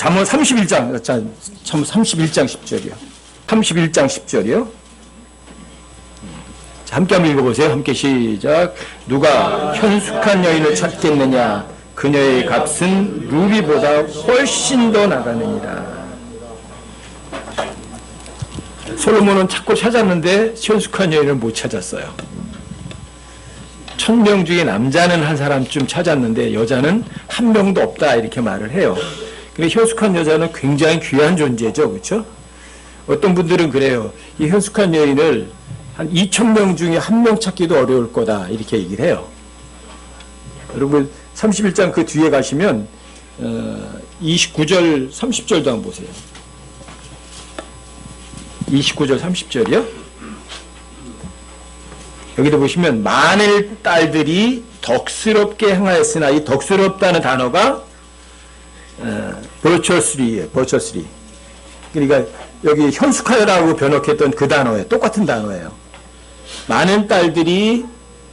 잠언 31장, 잠언 31장 10절이요. 31장 10절이요. 함께 한번 읽어보세요. 함께 시작. 누가 현숙한 여인을 찾겠느냐? 그녀의 값은 루비보다 훨씬 더 나가느니라. 솔로몬은 찾고 찾았는데 현숙한 여인을 못 찾았어요. 1000명 중에 남자는 한 사람쯤 찾았는데 여자는 한 명도 없다 이렇게 말을 해요. 근데 현숙한 여자는 굉장히 귀한 존재죠. 그렇죠? 어떤 분들은 그래요. 이 현숙한 여인을 한 2000명 중에 한 명 찾기도 어려울 거다 이렇게 얘기를 해요. 여러분 31장 그 뒤에 가시면 29절 30절도 한번 보세요. 29절 30절이요. 여기도 보시면 많은 딸들이 덕스럽게 행하였으나 이 덕스럽다는 단어가 virtuously예요. virtuously. 그러니까 여기 현숙하여라고 번역했던 그 단어예요. 똑같은 단어예요. 많은 딸들이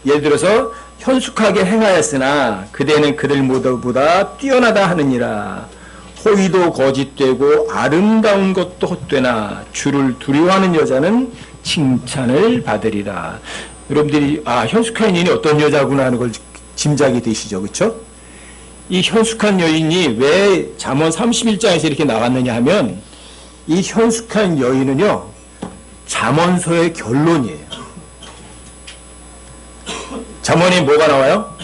예를 들어서 현숙하게 행하였으나 그대는 그들 모두보다 뛰어나다 하느니라. 호의도 거짓되고 아름다운 것도 헛되나 주를 두려워하는 여자는 칭찬을 받으리라. 여러분들이 현숙한 여인이 어떤 여자구나 하는 걸 짐작이 되시죠. 그렇죠? 이 현숙한 여인이 왜 잠언 31장에서 이렇게 나왔느냐 하면 이 현숙한 여인은요 잠언서의 결론이에요. 잠언에 뭐가 나와요?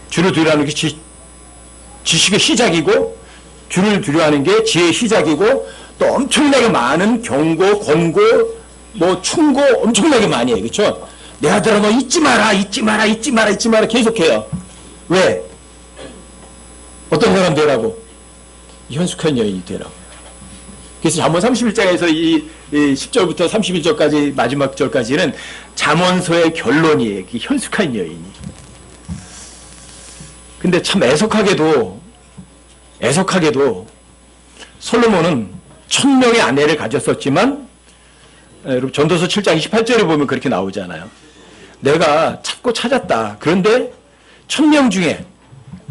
주를 두려워하는 게 지식의 시작이고 주를 두려워하는 게 지혜의 시작이고 또 엄청나게 많은 경고, 권고, 충고 엄청나게 많이 해요. 그렇죠? 내 아들아 너 잊지 마라, 잊지 마라, 잊지 마라, 잊지 마라 계속해요. 왜? 어떤 사람 되라고? 현숙한 여인이 되라고. 그래서 잠언 31장에서 이 10절부터 31절까지 마지막 절까지는 잠언서의 결론이에요. 현숙한 여인이. 근데 참 애석하게도 솔로몬은 1000명의 아내를 가졌었지만 여러분 전도서 7장 28절에 보면 그렇게 나오잖아요. 내가 찾고 찾았다. 그런데 1000명 중에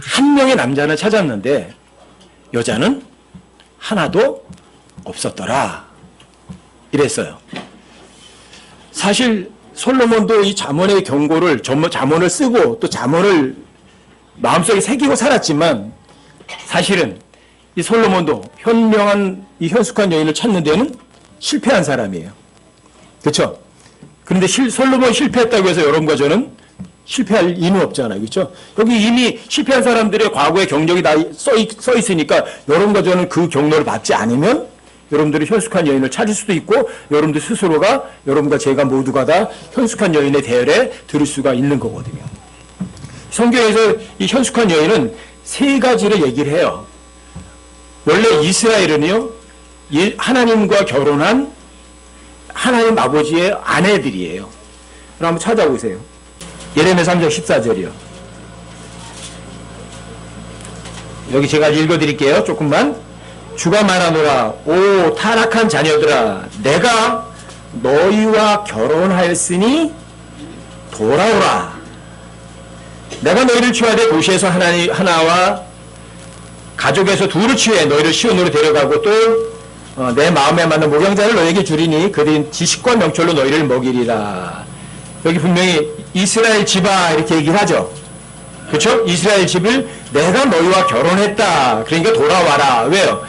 한 명의 남자는 찾았는데 여자는 하나도 없었더라. 이랬어요. 사실 솔로몬도 이 잠언의 경고를 잠언을 쓰고 또 잠언을 마음속에 새기고 살았지만 사실은 이 솔로몬도 현명한 이 현숙한 여인을 찾는 데는 실패한 사람이에요. 그렇죠? 그런데 솔로몬이 실패했다고 해서 여러분과 저는 실패할 이유는 없잖아요. 그렇죠? 여기 이미 실패한 사람들의 과거의 경력이 다 써 있으니까 여러분과 저는 그 경로를 받지 않으면 여러분들이 현숙한 여인을 찾을 수도 있고 여러분들 스스로가 여러분과 제가 모두가 다 현숙한 여인의 대열에 들을 수가 있는 거거든요. 성경에서 이 현숙한 여인은 세 가지를 얘기를 해요. 원래 이스라엘은요 하나님과 결혼한 하나님 아버지의 아내들이에요. 그럼 한번 찾아보세요. 예레미야 3장 14절이요. 여기 제가 읽어드릴게요. 조금만. 주가 말하노라. 오 타락한 자녀들아 내가 너희와 결혼하였으니 돌아오라. 내가 너희를 취하되 도시에서 하나와 가족에서 둘을 취해 너희를 시온으로 데려가고 또 내 마음에 맞는 목양자를 너희에게 주리니 그들은 지식과 명철로 너희를 먹이리라. 여기 분명히 이스라엘 집아 이렇게 얘기를 하죠. 그렇죠? 이스라엘 집을 내가 너희와 결혼했다. 그러니까 돌아와라. 왜요?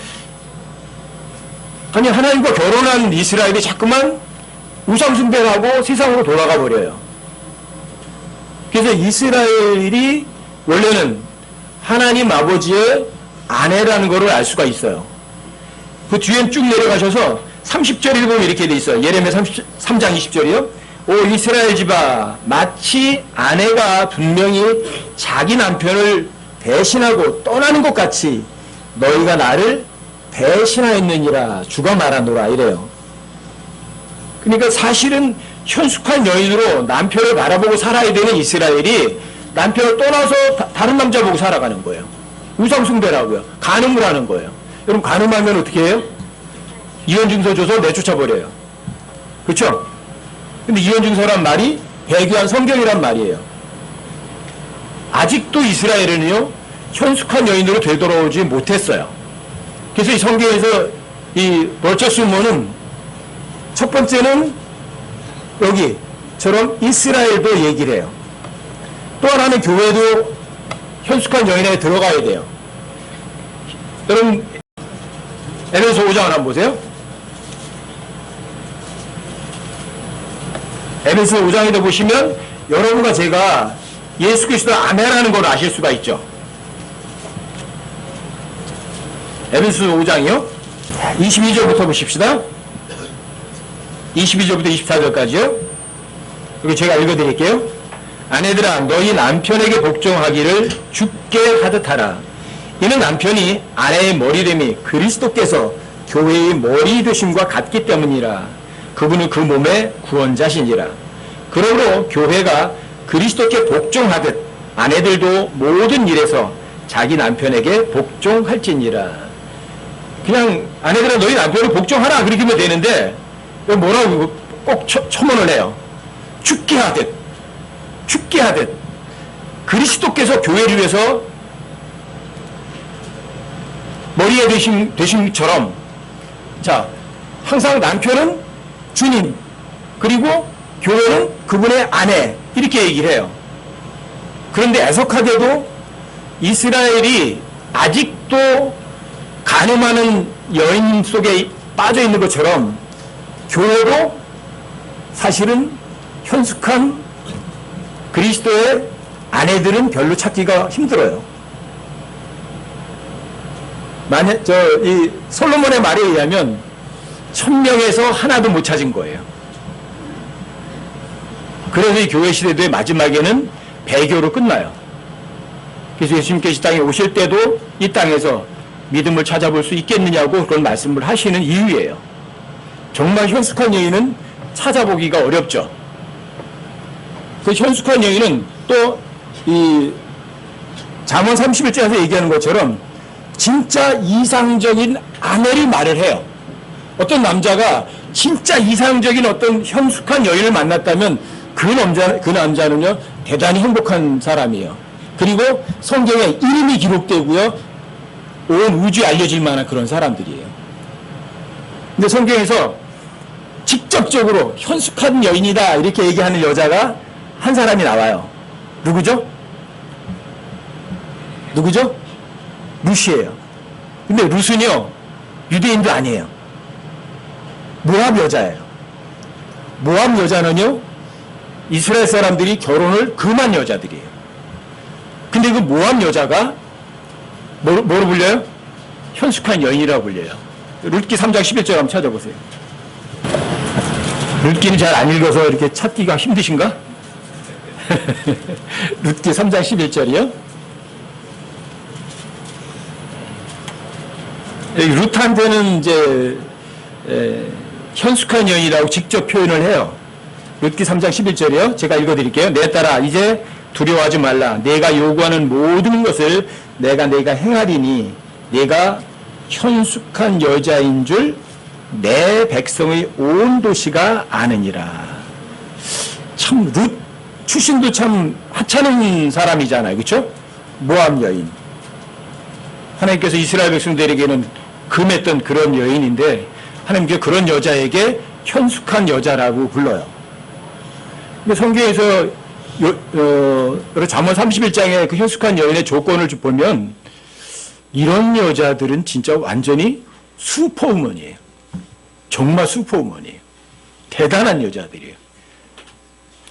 아니 하나님과 결혼한 이스라엘이 자꾸만 우상숭배를 하고 세상으로 돌아가 버려요. 그래서 이스라엘이 원래는 하나님 아버지의 아내라는 것을 알 수가 있어요. 그 뒤엔 쭉 내려가셔서 30절을 보면 이렇게 돼 있어요. 예레미야 3장 20절이요. 오 이스라엘 집아 마치 아내가 분명히 자기 남편을 배신하고 떠나는 것 같이 너희가 나를 배신하였느니라 주가 말하노라 이래요. 그러니까 사실은 현숙한 여인으로 남편을 바라보고 살아야 되는 이스라엘이 남편을 떠나서 다른 남자 보고 살아가는 거예요. 우상숭배라고요. 간음을 하는 거예요. 여러분 간음하면 어떻게 해요? 이혼증서 줘서 내쫓아버려요. 그렇죠? 근데 이혼증서란 말이 배교한 성경이란 말이에요. 아직도 이스라엘은요 현숙한 여인으로 되돌아오지 못했어요. 그래서 이 성경에서 이 벌처스모는 첫 번째는 여기처럼 이스라엘도 얘기를 해요. 또 하나는 교회도 현숙한 여인에 들어가야 돼요. 여러분 에베소 5장 한번 보세요. 에베소 5장에도 보시면 여러분과 제가 예수 그리스도 아멘하는 걸 아실 수가 있죠. 에베소 5장이요. 22절부터 보십시다. 22절부터 24절까지요. 여기 제가 읽어드릴게요. 아내들아 너희 남편에게 복종하기를 주께 하듯 하라. 이는 남편이 아내의 머리됨이 그리스도께서 교회의 머리 되심과 같기 때문이라. 그분은 그 몸의 구원자시니라. 그러므로 교회가 그리스도께 복종하듯 아내들도 모든 일에서 자기 남편에게 복종할지니라. 그냥 아내들아 너희 남편을 복종하라 그렇게 하면 되는데 뭐라고 꼭 첨언을 해요. 죽게 하듯 그리스도께서 교회를 위해서 머리에 되심처럼 자 항상 남편은 주님 그리고 교회는 그분의 아내 이렇게 얘기를 해요. 그런데 애석하게도 이스라엘이 아직도 간음하는 여인 속에 빠져 있는 것처럼 교회도 사실은 현숙한 그리스도의 아내들은 별로 찾기가 힘들어요. 만약 이 솔로몬의 말에 의하면 1000명에서 하나도 못 찾은 거예요. 그래서 이 교회 시대의 마지막에는 배교로 끝나요. 그래서 예수님께서 이 땅에 오실 때도 이 땅에서 믿음을 찾아볼 수 있겠느냐고 그런 말씀을 하시는 이유예요. 정말 현숙한 여인은 찾아보기가 어렵죠. 그 현숙한 여인은 또 이 잠언 31장에서 얘기하는 것처럼 진짜 이상적인 아내를 말을 해요. 어떤 남자가 진짜 이상적인 어떤 현숙한 여인을 만났다면 그 남자는요 대단히 행복한 사람이에요. 그리고 성경에 이름이 기록되고요 온 우주에 알려질 만한 그런 사람들이에요. 근데 성경에서 직접적으로 현숙한 여인이다 이렇게 얘기하는 여자가 한 사람이 나와요. 누구죠? 룻이에요. 근데 룻은요 유대인도 아니에요. 모압 여자예요. 모압 여자는요 이스라엘 사람들이 결혼을 금한 여자들이에요. 근데 그 모압 여자가 뭐로 불려요? 현숙한 여인이라고 불려요. 룻기 3장 11절 한번 찾아보세요. 룻기는 잘 안 읽어서 이렇게 찾기가 힘드신가? 룻기 3장 11절이요. 룻한테는 이제 현숙한 여인이라고 직접 표현을 해요. 룻기 3장 11절이요. 제가 읽어드릴게요. 내 딸아 이제 두려워하지 말라. 내가 요구하는 모든 것을 내가 행하리니 내가 현숙한 여자인 줄 내 백성의 온 도시가 아느니라. 참 룻 출신도 참 하찮은 사람이잖아요. 그렇죠? 모압 여인. 하나님께서 이스라엘 백성들에게는 금했던 그런 여인인데 하나님께서 그런 여자에게 현숙한 여자라고 불러요. 근데 성경에서 잠언 31장의 그 현숙한 여인의 조건을 보면 이런 여자들은 진짜 완전히 슈퍼우먼이에요. 정말 슈퍼우먼이에요. 대단한 여자들이에요.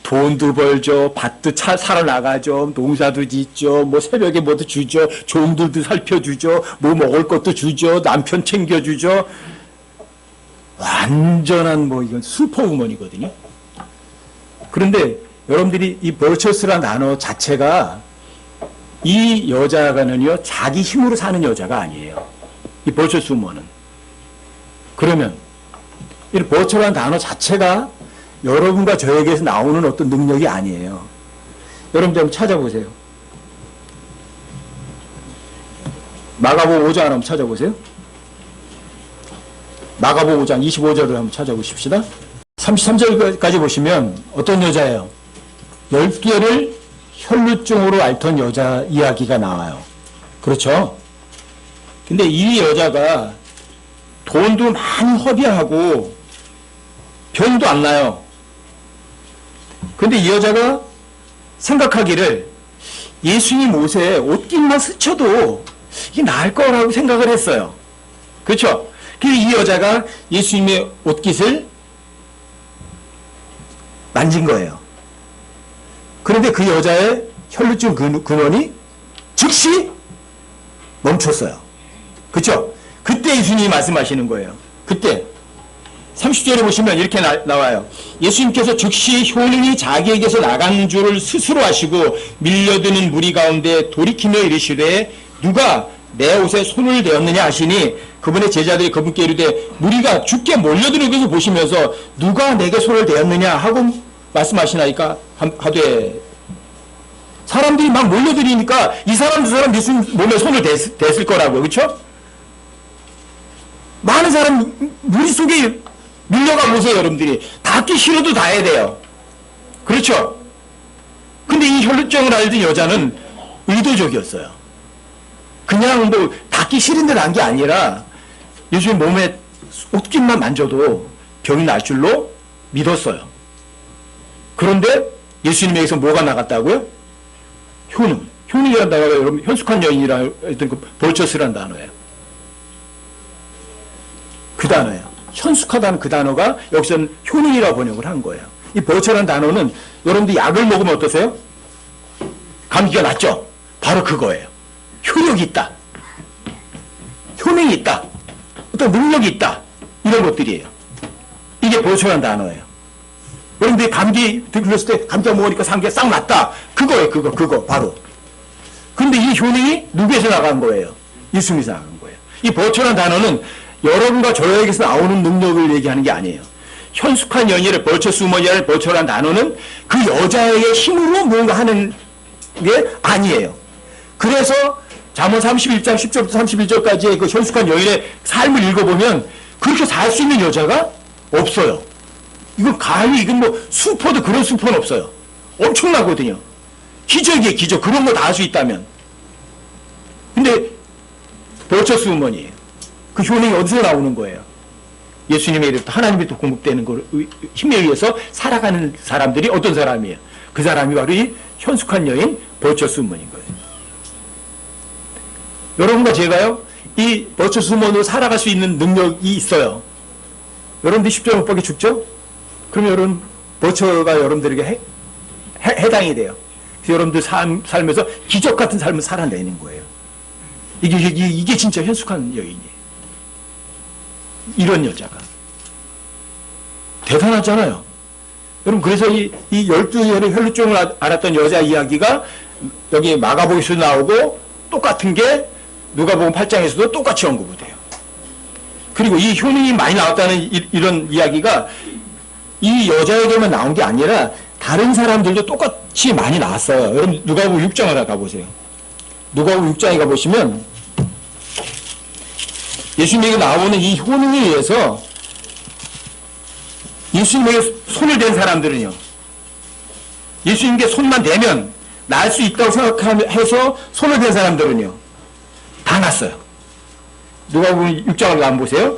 돈도 벌죠, 밭도 사러 나가죠, 농사도 짓죠, 뭐 새벽에 뭐도 주죠, 종들도 살펴주죠, 뭐 먹을 것도 주죠, 남편 챙겨주죠. 완전한 이건 슈퍼우먼이거든요. 그런데 여러분들이 이 버처스라는 단어 자체가 이 여자가는요 자기 힘으로 사는 여자가 아니에요. 이 버처스 우먼은. 그러면 이 버처라는 단어 자체가 여러분과 저에게서 나오는 어떤 능력이 아니에요. 여러분들 한번 찾아보세요. 마가복음 5장 한번 찾아보세요. 마가복음 5장 25절을 한번 찾아보십시다. 33절까지 보시면 어떤 여자예요? 10개를 혈루증으로 앓던 여자 이야기가 나와요. 그렇죠? 근데 이 여자가 돈도 많이 허비하고 병도 안 나요. 근데 이 여자가 생각하기를 예수님 옷에 옷깃만 스쳐도 이게 나을 거라고 생각을 했어요. 그렇죠? 그래서 이 여자가 예수님의 옷깃을 만진 거예요. 그런데 그 여자의 혈루증 근원이 즉시 멈췄어요. 그렇죠? 그때 예수님이 말씀하시는 거예요. 그때 30절에 보시면 이렇게 나와요. 예수님께서 즉시 효능이 자기에게서 나간 줄을 스스로 아시고 밀려드는 무리 가운데 돌이키며 이르시되 누가 내 옷에 손을 대었느냐 하시니 그분의 제자들이 그분께 이르되 무리가 죽게 몰려드는 것을 보시면서 누가 내게 손을 대었느냐 하고 말씀하시나이까 하되 사람들이 막 몰려들이니까 이 사람 저 사람 예수님 몸에 손을 댔을 거라고요. 그렇죠? 많은 사람 무리 속에 밀려가 보세요. 여러분들이 닿기 싫어도 닿아야 돼요. 그렇죠? 근데 이 혈루증을 앓던 여자는 의도적이었어요. 그냥 뭐 닿기 싫은데 난 게 아니라 예수님 몸에 옷깃만 만져도 병이 날 줄로 믿었어요. 그런데 예수님에게서 뭐가 나갔다고요? 효능. 효능이라는 단어가 여러분 현숙한 여인이라 했던 그 벌처스라는 단어예요. 그 단어예요. 현숙하다는 그 단어가 여기서는 효능이라고 번역을 한 거예요. 이 벌처라는 단어는 여러분들 약을 먹으면 어떠세요? 감기가 낫죠? 바로 그거예요. 효력이 있다. 효능이 있다. 어떤 능력이 있다. 이런 것들이에요. 이게 벌처라는 단어예요. 여러분들이 감기 들렸을 때 감기가 먹으니까 상기가 싹 났다. 그거예요. 그거 바로. 그런데 이 효능이 누구에서 나간 거예요? 예수님에서 나간 거예요. 이 벌처라는 단어는 여러분과 저에게서 나오는 능력을 얘기하는 게 아니에요. 현숙한 연예를 벌처스우먼이라는 벌처라는 단어는 그 여자의 힘으로 뭔가 하는 게 아니에요. 그래서 잠언 31장 10절부터 31절까지의 그 현숙한 여인의 삶을 읽어보면 그렇게 살 수 있는 여자가 없어요. 이건 뭐 슈퍼도 그런 슈퍼는 없어요. 엄청나거든요. 기적이에요, 기적. 그런 거 다 할 수 있다면. 근데 벌처스우먼이에요. 그 효능이 어디서 나오는 거예요? 예수님의 이름부터 하나님의 또 공급되는 걸 힘에 의해서 살아가는 사람들이 어떤 사람이에요? 그 사람이 바로 이 현숙한 여인 벌처스우먼인 거예요. 여러분과 제가요, 이 벌처스우먼으로 살아갈 수 있는 능력이 있어요. 여러분들이 십자가 못 박혀 죽죠? 그러면 여러분 벌처가 여러분들에게 해당이 돼요. 그래서 여러분들 삶에서 기적 같은 삶을 살아내는 거예요. 이게 진짜 현숙한 여인이에요. 이런 여자가. 대단하잖아요. 여러분, 그래서 이 12년의 혈루증을 앓았던 여자 이야기가 여기 마가복음에서 나오고 똑같은 게 누가복음 8장에서도 똑같이 언급이 돼요. 그리고 이 효능이 많이 나왔다는 이런 이야기가 이 여자에게만 나온 게 아니라 다른 사람들도 똑같이 많이 나왔어요. 여러분, 누가복음 6장을 가보세요. 누가복음 6장에 가보시면 예수님에게 나오는 이 효능에 의해서 예수님에게 손을 댄 사람들은요, 예수님께 손만 대면 날 수 있다고 생각해서 손을 댄 사람들은요, 다 났어요. 누가복음 6장을 한번 보세요.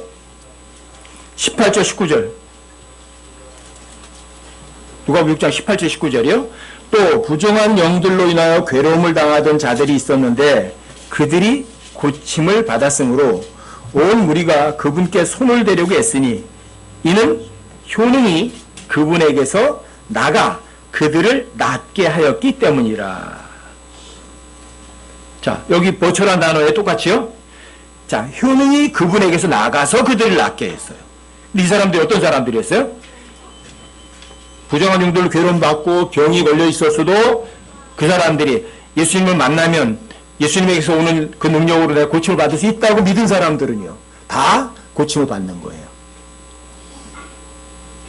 18절 19절. 누가복음 6장 18절 19절이요. 또 부정한 영들로 인하여 괴로움을 당하던 자들이 있었는데 그들이 고침을 받았으므로 온 무리가 그분께 손을 대려고 했으니 이는 효능이 그분에게서 나가 그들을 낫게 하였기 때문이라. 자, 여기 벌처란 단어에 똑같이요. 자, 효능이 그분에게서 나가서 그들을 낫게 했어요. 근데 이 사람들이 어떤 사람들이었어요? 부정한 영들로 괴로움받고 병이 걸려 있었어도 그 사람들이 예수님을 만나면 예수님에게서 오는 그 능력으로 내가 고침을 받을 수 있다고 믿은 사람들은요, 다 고침을 받는 거예요.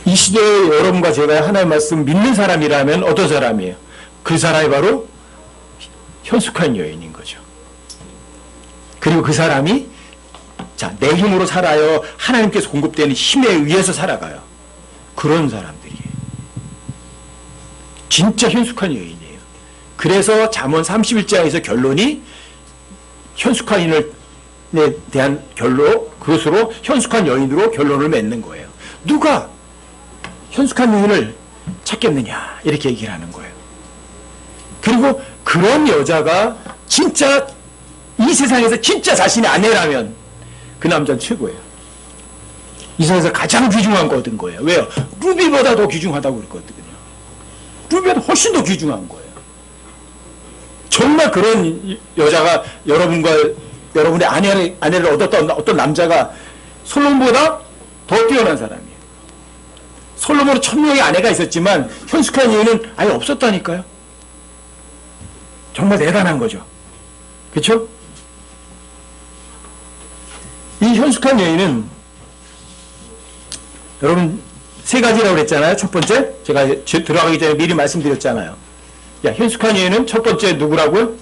이 시대에 여러분과 제가 하나님의 말씀 믿는 사람이라면 어떤 사람이에요? 그 사람이 바로 현숙한 여인인 거죠. 그리고 그 사람이 자, 내 힘으로 살아요. 하나님께서 공급되는 힘에 의해서 살아가요. 그런 사람들이에요. 진짜 현숙한 여인이에요. 그래서 잠언 31장에서 결론이 현숙한 여인을 대한 그것으로 현숙한 여인으로 결론을 맺는 거예요. 누가 현숙한 여인을 찾겠느냐 이렇게 얘기를 하는 거예요. 그리고 그런 여자가 진짜 이 세상에서 진짜 자신의 아내라면 그 남자는 최고예요. 이 세상에서 가장 귀중한 거 얻은 거예요. 왜요? 루비보다 더 귀중하다고 그랬거든요. 루비보다 훨씬 더 귀중한 거예요. 정말 그런 여자가 여러분의 아내를 얻었던 어떤 남자가 솔로몬보다 더 뛰어난 사람이에요. 솔로몬은 1000명의 아내가 있었지만 현숙한 여인은 아예 없었다니까요. 정말 대단한 거죠. 그렇죠? 이 현숙한 여인은 여러분 세 가지라고 그랬잖아요. 첫 번째 제가 들어가기 전에 미리 말씀드렸잖아요. 야, 현숙한 여인은 첫 번째 누구라고요?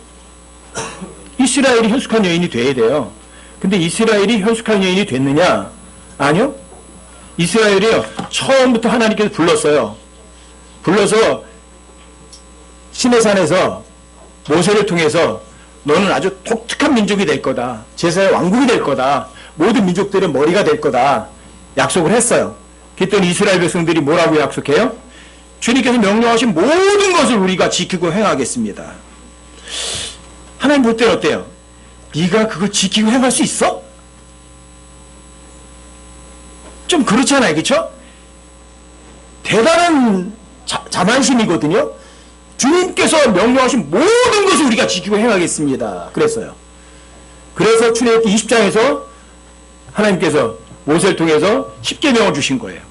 이스라엘이 현숙한 여인이 돼야 돼요. 근데 이스라엘이 현숙한 여인이 됐느냐? 아니요. 이스라엘이요. 처음부터 하나님께서 불렀어요. 불러서 시내산에서 모세를 통해서 너는 아주 독특한 민족이 될 거다. 제사의 왕국이 될 거다. 모든 민족들의 머리가 될 거다. 약속을 했어요. 그랬더니 이스라엘 백성들이 뭐라고 약속해요? 주님께서 명령하신 모든 것을 우리가 지키고 행하겠습니다. 하나님 볼 때는 어때요? 네가 그걸 지키고 행할 수 있어? 좀 그렇잖아요. 그렇죠? 대단한 자만심이거든요. 주님께서 명령하신 모든 것을 우리가 지키고 행하겠습니다. 그랬어요. 그래서 출애굽기 20장에서 하나님께서 모세를 통해서 십계명을 주신 거예요.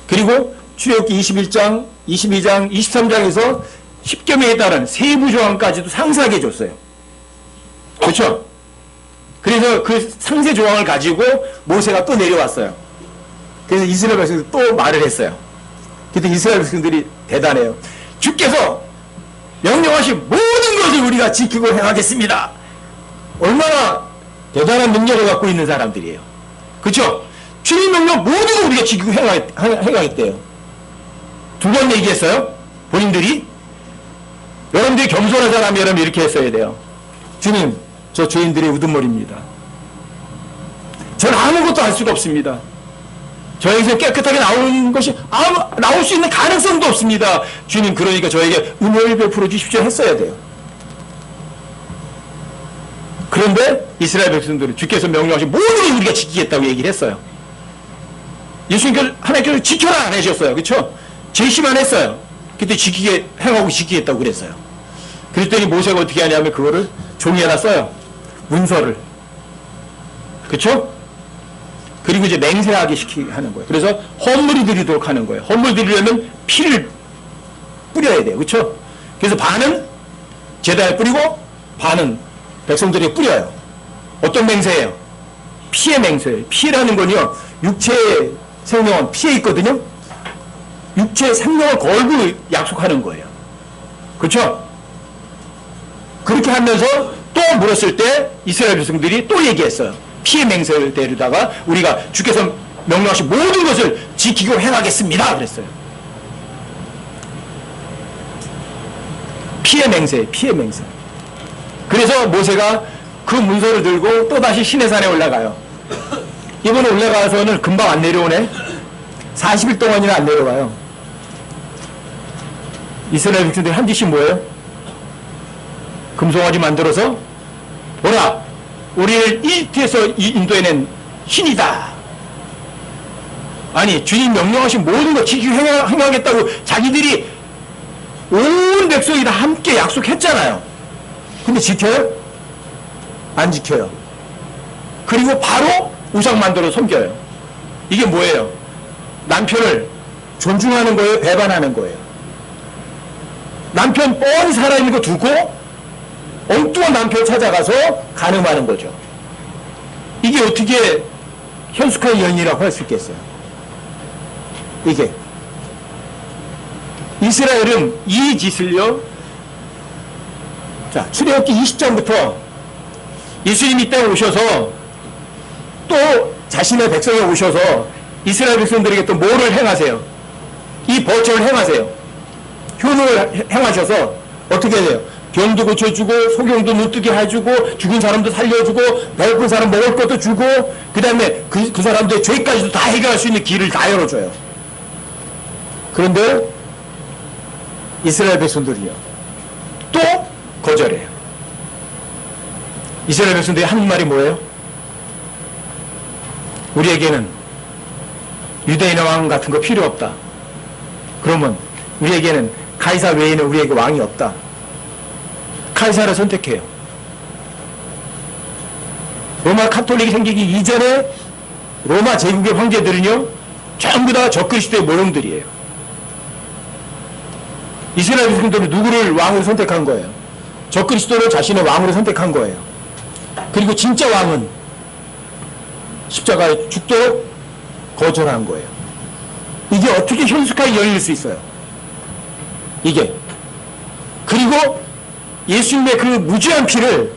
그리고 출애굽기 21장, 22장, 23장에서 십계명에 따른 세부 조항까지도 상세하게 줬어요. 그렇죠? 그래서 그 상세 조항을 가지고 모세가 또 내려왔어요. 그래서 이스라엘 백성들이 또 말을 했어요. 그때 이스라엘 백성들이 대단해요. 주께서 명령하신 모든 것을 우리가 지키고 행하겠습니다. 얼마나 대단한 능력을 갖고 있는 사람들이에요. 그렇죠? 주님 명령 모든 걸 우리가 지키고 행하겠대요. 두 번 얘기했어요. 본인들이. 여러분들이 겸손한 사람이라면 이렇게 했어야 돼요. 주님, 저 죄인들의 우두머리입니다. 저는 아무것도 할 수가 없습니다. 저에게서 깨끗하게 나오는 것이 나올 수 있는 가능성도 없습니다. 주님, 그러니까 저에게 은혜를 베풀어 주십시오 했어야 돼요. 그런데 이스라엘 백성들은 주께서 명령하신 모든 걸 우리가 지키겠다고 얘기를 했어요. 하나님께서 지켜라 안 해주셨어요. 그렇죠? 제시만 했어요. 그때 행하고 지키겠다고 그랬어요. 그랬더니 모세가 어떻게 하냐면 그거를 종이에다 써요. 문서를. 그렇죠? 그리고 이제 맹세하게 하는 거예요. 그래서 헌물이 드리도록 하는 거예요. 헌물 드리려면 피를 뿌려야 돼요. 그렇죠? 그래서 반은 제단에 뿌리고 반은 백성들에게 뿌려요. 어떤 맹세예요? 피의 맹세예요. 피라는 건요, 육체의 생명은 피에 있거든요. 육체의 생명을 걸고 약속하는 거예요. 그렇죠? 그렇게 하면서 또 물었을 때 이스라엘 백성들이 또 얘기했어요. 피의 맹세를 데려다가 우리가 주께서 명령하신 모든 것을 지키고 행하겠습니다. 그랬어요. 피의 맹세, 피의 맹세. 그래서 모세가 그 문서를 들고 또다시 시내산에 올라가요. 이번에 올라가서는 금방 안 내려오네. 40일 동안이나 안 내려와요. 이스라엘 백성들이 한 짓이 뭐예요? 금송아지 만들어서 보라, 우리를 이집트에서 인도해낸 신이다. 아니, 주님 명령하신 모든 것 지키고 행하겠다고 자기들이 온 백성이 다 함께 약속했잖아요. 근데 지켜요? 안 지켜요. 그리고 바로 우상 만들어 섬겨요. 이게 뭐예요? 남편을 존중하는 거예요? 배반하는 거예요? 남편 뻔히 살아있는 거 두고 엉뚱한 남편 찾아가서 간음하는 거죠. 이게 어떻게 현숙한 여인이라고 할 수 있겠어요? 이게 이스라엘은 이 짓을요, 자, 출애굽기 20장부터 예수님이 이 땅에 오셔서 또 자신의 백성에 오셔서 이스라엘 백성들에게 또 뭐를 행하세요? 이 버처를 행하세요. 효능을 행하셔서 어떻게 해야 돼요? 병도 고쳐주고 소경도 눈뜨게 해주고 죽은 사람도 살려주고 배고픈 사람 먹을 것도 주고 그 다음에 그 사람들의 죄까지도 다 해결할 수 있는 길을 다 열어줘요. 그런데 이스라엘 백성들이요 또 거절해요. 이스라엘 백성들이 하는 말이 뭐예요? 우리에게는 유대인의 왕 같은 거 필요 없다. 그러면 우리에게는 가이사 외에는 우리에게 왕이 없다. 카이사를 선택해요. 로마 카톨릭이 생기기 이전에 로마 제국의 황제들은요 전부 다 적그리스도의 모형들이에요. 이스라엘 백성들은 누구를 왕으로 선택한 거예요? 적그리스도를 자신의 왕으로 선택한 거예요. 그리고 진짜 왕은 십자가에 죽도록 거절한 거예요. 이게 어떻게 현숙하게 열릴 수 있어요? 이게. 그리고 예수님의 그 무죄한 피를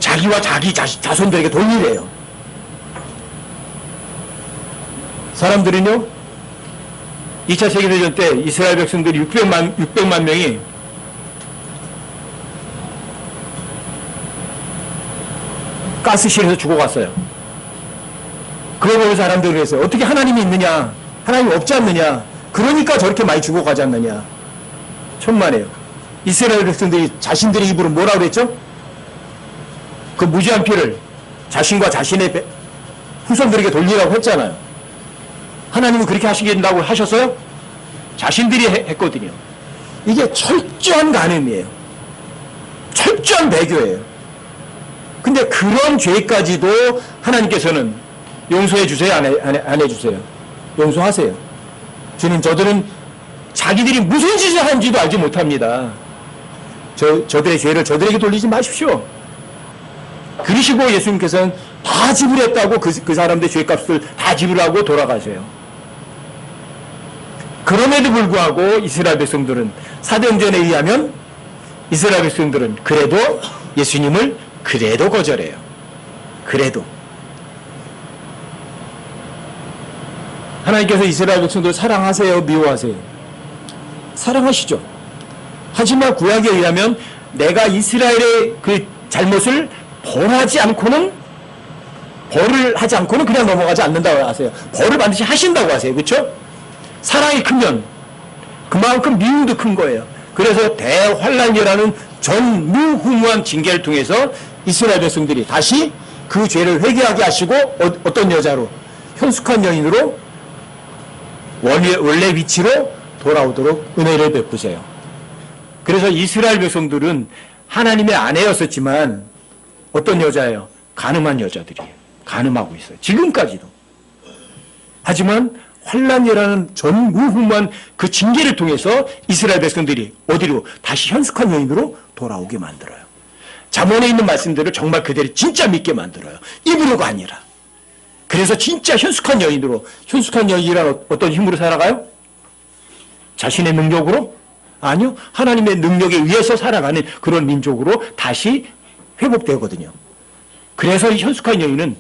자기와 자기 자손들에게 돌리래요. 사람들은요 2차 세계대전 때 이스라엘 백성들이 600만 명이 가스실에서 죽어갔어요. 그걸 보고 사람들이 그랬어요. 어떻게 하나님이 있느냐? 하나님이 없지 않느냐? 그러니까 저렇게 많이 죽어가지 않느냐? 천만에요. 이스라엘 백성들이 자신들의 입으로 뭐라고 그랬죠? 그 무죄한 피를 자신과 자신의 후손들에게 돌리라고 했잖아요. 하나님은 그렇게 하시겠다고 하셨어요? 자신들이 했거든요. 이게 철저한 간음이에요. 철저한 배교예요. 근데 그런 죄까지도 하나님께서는 용서해 주세요? 안 해주세요? 용서하세요. 주님, 저들은 자기들이 무슨 짓을 하는지도 알지 못합니다. 저들의 죄를 저들에게 돌리지 마십시오. 그러시고 예수님께서는 다 지불했다고 그 사람들의 죄값을 다 지불하고 돌아가세요. 그럼에도 불구하고 이스라엘 백성들은 사도행전에 의하면 이스라엘 백성들은 그래도 예수님을 그래도 거절해요. 그래도. 하나님께서 이스라엘 백성들을 사랑하세요? 미워하세요? 사랑하시죠. 하지만 구약에 의하면 내가 이스라엘의 그 잘못을 벌을 하지 않고는 그냥 넘어가지 않는다고 하세요. 벌을 반드시 하신다고 하세요. 그렇죠? 사랑이 크면 그만큼 미움도 큰 거예요. 그래서 대환란이라는 전무후무한 징계를 통해서 이스라엘 백성들이 다시 그 죄를 회개하게 하시고 어떤 여자로? 현숙한 여인으로 원래 위치로 돌아오도록 은혜를 베푸세요. 그래서 이스라엘 백성들은 하나님의 아내였었지만 어떤 여자예요? 가늠한 여자들이에요. 가늠하고 있어요. 지금까지도. 하지만 환란이라는 전무후무한 그 징계를 통해서 이스라엘 백성들이 어디로? 다시 현숙한 여인으로 돌아오게 만들어요. 잠언에 있는 말씀들을 정말 그대로 진짜 믿게 만들어요. 입으로가 아니라. 그래서 진짜 현숙한 여인으로, 현숙한 여인이란 어떤 힘으로 살아가요? 자신의 능력으로? 아니요. 하나님의 능력에 의해서 살아가는 그런 민족으로 다시 회복되거든요. 그래서 이 현숙한 여인은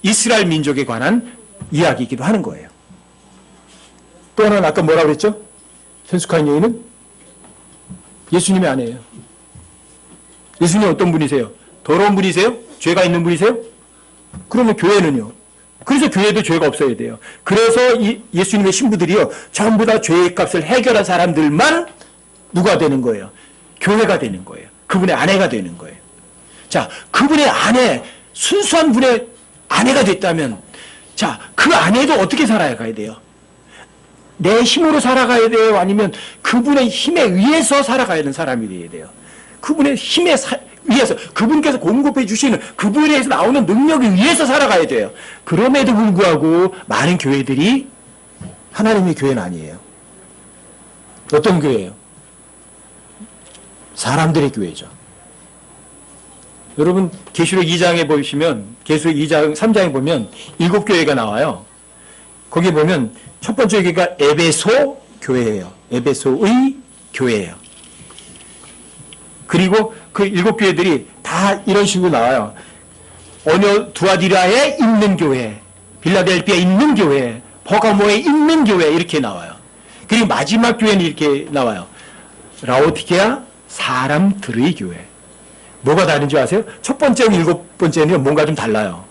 이스라엘 민족에 관한 이야기이기도 하는 거예요. 또 하나는 아까 뭐라고 그랬죠? 현숙한 여인은 예수님의 아내예요. 예수님 어떤 분이세요? 더러운 분이세요? 죄가 있는 분이세요? 그러면 교회는요? 그래서 교회도 죄가 없어야 돼요. 그래서 이 예수님의 신부들이요 전부 다 죄의 값을 해결한 사람들만 누가 되는 거예요? 교회가 되는 거예요. 그분의 아내가 되는 거예요. 자, 그분의 아내, 순수한 분의 아내가 됐다면 자, 그 아내도 어떻게 살아가야 돼요? 내 힘으로 살아가야 돼요? 아니면 그분의 힘에 의해서 살아가야 하는 사람이 되어야 돼요? 그분의 힘에 의해서, 그분께서 공급해 주시는 그분에서 나오는 능력에 의해서 살아가야 돼요. 그럼에도 불구하고 많은 교회들이 하나님의 교회는 아니에요. 어떤 교회예요? 사람들의 교회죠. 여러분 계시록 2장에 보시면, 계시록 2장 3장에 보면 7교회가 나와요. 거기 보면 첫 번째 교회가 에베소 교회예요. 에베소의 교회예요. 그리고 그 7교회들이 다 이런 식으로 나와요. 어느 두아디라에 있는 교회, 빌라델피아에 있는 교회, 버가모에 있는 교회, 이렇게 나와요. 그리고 마지막 교회는 이렇게 나와요. 라오디게아, 사람들의 교회. 뭐가 다른지 아세요? 첫 번째는 일곱 번째는 뭔가 좀 달라요.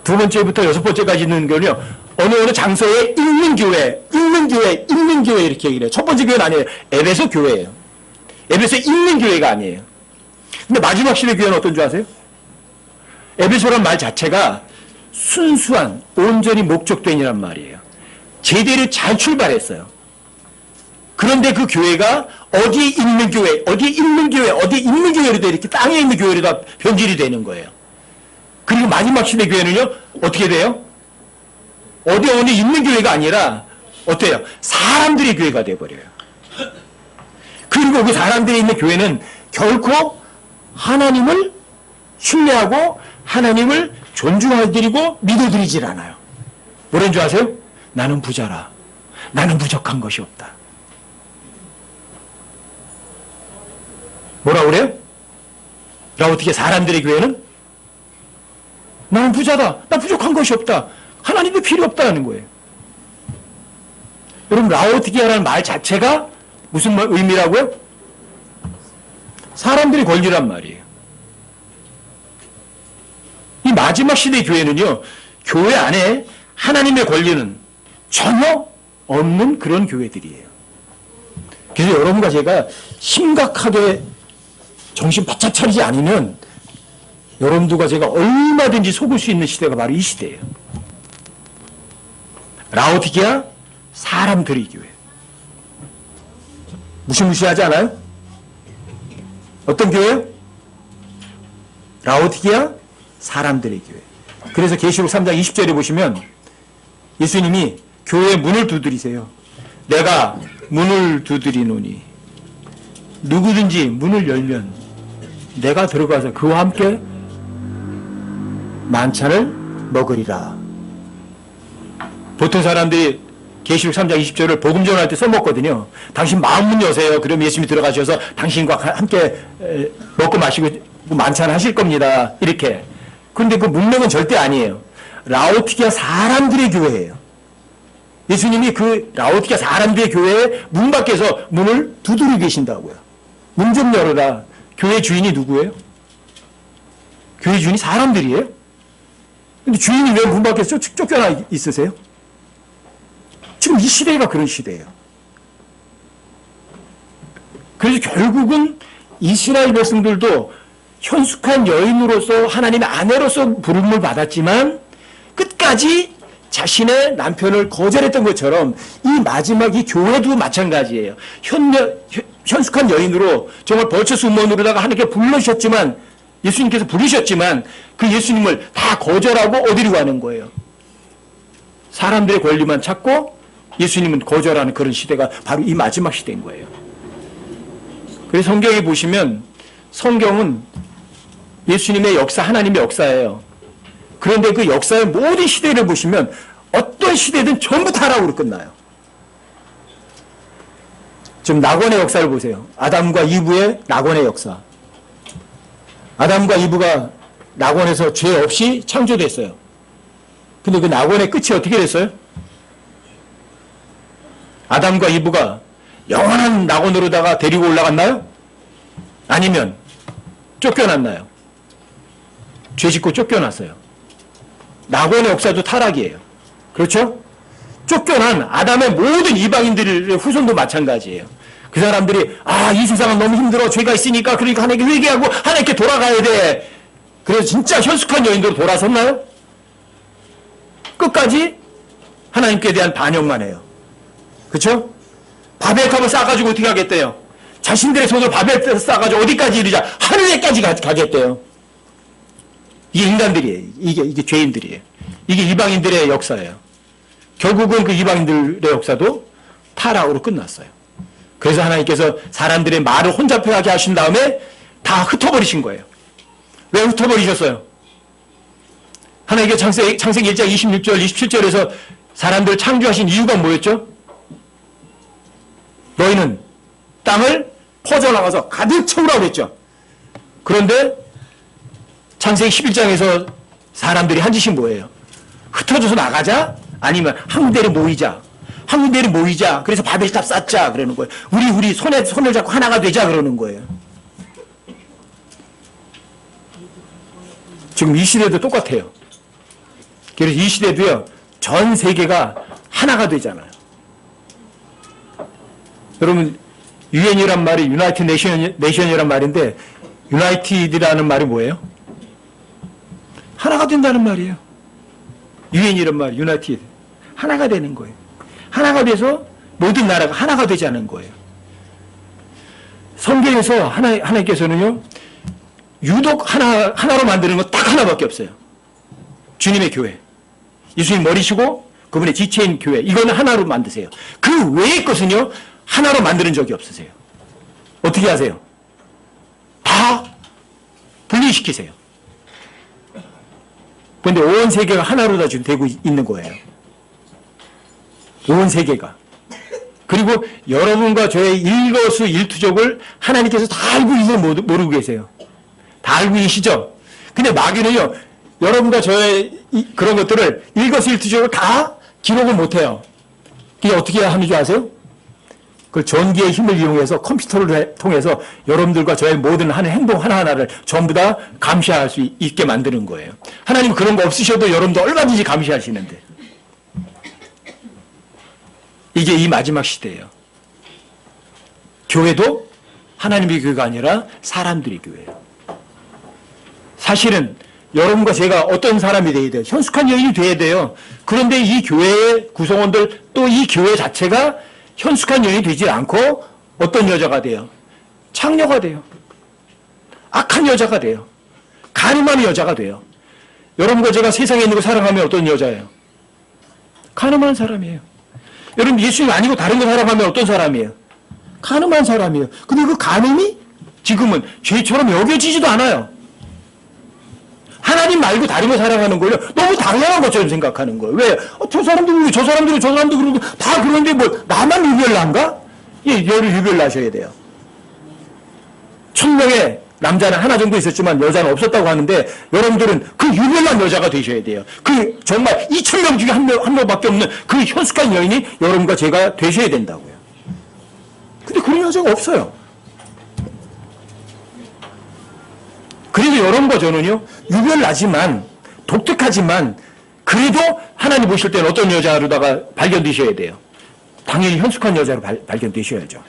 두 번째부터 여섯 번째까지 있는 교회는요, 어느 장소에 있는 교회, 있는 교회 이렇게 얘기를 해요. 첫 번째 교회는 아니에요. 에베소 교회예요. 에베소에 있는 교회가 아니에요. 근데 마지막 시대 교회는 어떤 줄 아세요? 에베소란 말 자체가 순수한, 온전히 목적된이란 말이에요. 제대로 잘 출발했어요. 그런데 그 교회가 어디에 있는 교회, 어디에 있는 교회로 돼 이렇게 땅에 있는 교회로 다 변질이 되는 거예요. 그리고 마지막 시대 교회는요, 어떻게 돼요? 어디 있는 교회가 아니라, 어때요? 사람들의 교회가 돼버려요. 그리고 그 사람들이 있는 교회는 결코 하나님을 신뢰하고 하나님을 존중해드리고 믿어드리질 않아요. 뭐라는 줄 아세요? 나는 부자라. 나는 부족한 것이 없다. 뭐라 그래요? 어떻게 사람들의 교회는? 나는 부자다. 나 부족한 것이 없다. 하나님도 필요 없다는 거예요. 여러분, 라오디게아라는 말 자체가 무슨 의미라고요? 사람들의 권리란 말이에요. 이 마지막 시대의 교회는요, 교회 안에 하나님의 권리는 전혀 없는 그런 교회들이에요. 그래서 여러분과 제가 심각하게 정신 바짝 차리지 않으면 여러분들과 제가 얼마든지 속을 수 있는 시대가 바로 이 시대예요. 라오디게아 사람들의 교회. 무시무시하지 않아요? 어떤 교회요? 라오디게아 사람들의 교회. 그래서 계시록 3장 20절에 보시면 예수님이 교회의 문을 두드리세요. 내가 문을 두드리노니 누구든지 문을 열면 내가 들어가서 그와 함께 만찬을 먹으리라. 보통 사람들이 계시록 3장 20절을 복음 전할 때 써먹거든요. 당신 마음문 여세요. 그럼 예수님이 들어가셔서 당신과 함께 먹고 마시고 만찬 하실 겁니다. 이렇게. 그런데 그 문맥은 절대 아니에요. 라오디게아 사람들의 교회예요. 예수님이 그 라오디게아 사람들의 교회의 문 밖에서 문을 두드리고 계신다고요. 문 좀 열어라. 교회 주인이 누구예요? 교회 주인이 사람들이에요? 근데 주인이 왜 문 밖에서 쫓겨나 있으세요? 지금 이 시대가 그런 시대예요. 그래서 결국은 이스라엘 백성들도 현숙한 여인으로서 하나님의 아내로서 부름을 받았지만 끝까지 자신의 남편을 거절했던 것처럼 이 마지막 이 교회도 마찬가지예요. 현숙한 여인으로 정말 벌처수문으로다가 하나님께 불러주셨지만 예수님께서 부르셨지만 그 예수님을 다 거절하고 어디로 가는 거예요? 사람들의 권리만 찾고 예수님은 거절하는 그런 시대가 바로 이 마지막 시대인 거예요. 그래서 성경에 보시면 성경은 예수님의 역사, 하나님의 역사예요. 그런데 그 역사의 모든 시대를 보시면 어떤 시대든 전부 타락으로 끝나요. 지금 낙원의 역사를 보세요. 아담과 이브의 낙원의 역사. 아담과 이브가 낙원에서 죄 없이 창조됐어요. 근데 그 낙원의 끝이 어떻게 됐어요? 아담과 이브가 영원한 낙원으로다가 데리고 올라갔나요? 아니면 쫓겨났나요? 죄 짓고 쫓겨났어요. 낙원의 역사도 타락이에요. 그렇죠? 쫓겨난 아담의 모든 이방인들의 후손도 마찬가지예요. 그 사람들이 이 세상은 너무 힘들어. 죄가 있으니까 그러니까 하나님께 회개하고 하나님께 돌아가야 돼. 그래서 진짜 현숙한 여인으로 돌아섰나요? 끝까지 하나님께 대한 반역만 해요. 그렇죠? 바벨탑을 쌓아가지고 어떻게 하겠대요? 자신들의 손으로 바벨탑을 쌓아가지고 어디까지 이르자? 하늘에까지 가겠대요. 이게 인간들이에요. 이게 죄인들이에요. 이게 이방인들의 역사예요. 결국은 그 이방인들의 역사도 타락으로 끝났어요. 그래서 하나님께서 사람들의 말을 혼잡하게 하신 다음에 다 흩어버리신 거예요. 왜 흩어버리셨어요? 하나님께 창세기 1장 26절, 27절에서 사람들을 창조하신 이유가 뭐였죠? 너희는 땅을 퍼져나가서 가득 채우라고 했죠. 그런데 창세기 11장에서 사람들이 한 짓이 뭐예요? 흩어져서 나가자? 아니면 한 군데로 모이자? 한국인들이 모이자. 그래서 바벨탑 쌓자. 그러는 거예요. 우리 손을 잡고 하나가 되자. 그러는 거예요. 지금 이 시대도 똑같아요. 그래서 이 시대도요, 전 세계가 하나가 되잖아요. 여러분, 유엔이란 말이 유나이티드 네이션이란 말인데, 유나이티드라는 말이 뭐예요? 하나가 된다는 말이에요. 유엔이란 말, 유나이티드. 하나가 되는 거예요. 하나가 돼서 모든 나라가 하나가 되자는 거예요. 성경에서 하나님께서는요, 유독 하나로 만드는 건 딱 하나밖에 없어요. 주님의 교회. 예수님 머리시고 그분의 지체인 교회. 이거는 하나로 만드세요. 그 외의 것은요, 하나로 만드는 적이 없으세요. 어떻게 하세요? 다 분리시키세요. 그런데 온 세계가 하나로 다 지금 되고 있는 거예요. 온 세계가. 그리고 여러분과 저의 일거수일투족을 하나님께서 다 알고 있어요, 모르고 계세요. 다 알고 계시죠? 근데 마귀는요, 여러분과 저의 그런 것들을 일거수일투족을 다 기록을 못해요. 그게 어떻게 하는 줄 아세요? 그 전기의 힘을 이용해서 컴퓨터를 통해서 여러분들과 저의 모든 하는 행동 하나하나를 전부 다 감시할 수 있게 만드는 거예요. 하나님은 그런 거 없으셔도 여러분도 얼마든지 감시하시는데. 이게 이 마지막 시대예요. 교회도 하나님의 교회가 아니라 사람들의 교회예요. 사실은 여러분과 제가 어떤 사람이 돼야 돼요? 현숙한 여인이 돼야 돼요. 그런데 이 교회의 구성원들 또 이 교회 자체가 현숙한 여인이 되지 않고 어떤 여자가 돼요? 창녀가 돼요. 악한 여자가 돼요. 간음하는 여자가 돼요. 여러분과 제가 세상에 있는 거 사랑하면 어떤 여자예요? 간음하는 사람이에요. 여러분 예수님 아니고 다른 거 사랑하면 어떤 사람이에요? 간음한 사람이에요. 근데 그 간음이 지금은 죄처럼 여겨지지도 않아요. 하나님 말고 다른 거 사랑하는 걸요, 너무 당연한 것처럼 생각하는 거예요. 왜? 저 사람도 그러고, 저 사람도 그러고, 다 그런데 뭐, 나만 유별난가? 예, 여를 유별나셔야 돼요. 1000명의 남자는 하나 정도 있었지만 여자는 없었다고 하는데, 여러분들은 그 유별난 여자가 되셔야 돼요. 그, 정말 2000명 중에 한 명밖에 없는 그 현숙한 여인이 여러분과 제가 되셔야 된다고요. 근데 그런 여자가 없어요. 그래도 여러분과 저는요, 유별나지만, 독특하지만, 그래도 하나님 보실 때는 어떤 여자로다가 발견되셔야 돼요. 당연히 현숙한 여자로 발견되셔야죠.